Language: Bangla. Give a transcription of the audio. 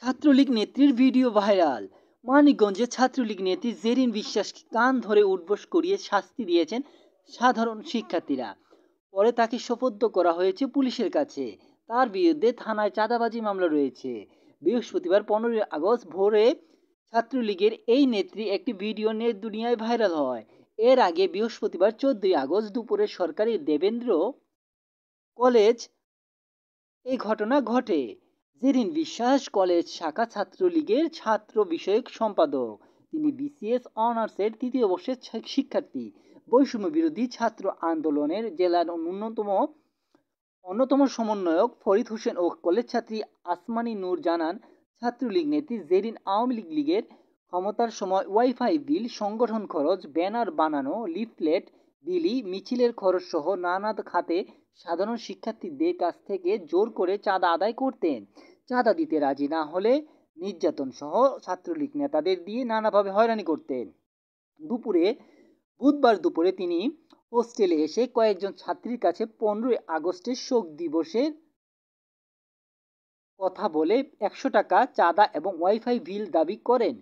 ছাত্রলীগ নেত্রীর ভিডিও ভাইরাল। মানিকগঞ্জে ছাত্রলীগ নেত্রী জেরিন বিশ্বাসকে কান ধরে উঠবোস করিয়ে শাস্তি দিয়েছেন সাধারণ শিক্ষার্থীরা। পরে তাকে সোপর্দ করা হয়েছে পুলিশের কাছে। তার বিরুদ্ধে থানায় চাঁদাবাজি মামলা রয়েছে। বৃহস্পতিবার 15 আগস্ট ভোরে ছাত্রলীগের এই নেত্রী একটি ভিডিও নেট দুনিয়ায় ভাইরাল হয়। এর আগে বৃহস্পতিবার 14 আগস্ট দুপুরে সরকারি দেবেন্দ্র কলেজ এই ঘটনা ঘটে। জেরিন বিশ্বাস কলেজ শাখা ছাত্রলীগের ছাত্র বিষয়ক সম্পাদক। তিনি বিসিএস অনার্সের 3য় বর্ষের শিক্ষার্থী। বৈষম্য বিরোধী ছাত্র আন্দোলনের জেলার অন্যতম সমন্বয়ক ফরিদ হোসেন ও কলেজ ছাত্রী আসমানী নূর জানান, ছাত্রলীগ নেত্রী জেরিন আওয়ামী লীগের ক্ষমতার সময় ওয়াইফাই বিল, সংগঠন খরচ, ব্যানার বানানো, লিফলেট বিলি, মিছিলের খরচ সহ নানা খাতে সাধারণ শিক্ষার্থীদের কাছ থেকে জোর করে চাঁদা আদায় করতেন। চাঁদা দিতে রাজি না হলে নির্যাতন সহ ছাত্রলীগ নেতাদের দিয়ে নানাভাবে হয়রানি করতেন। বুধবার দুপুরে তিনি হোস্টেলে এসে কয়েকজন ছাত্রীর কাছে 15 আগস্টের শোক দিবসের কথা বলে 100 টাকা চাঁদা এবং ওয়াইফাই বিল দাবি করেন।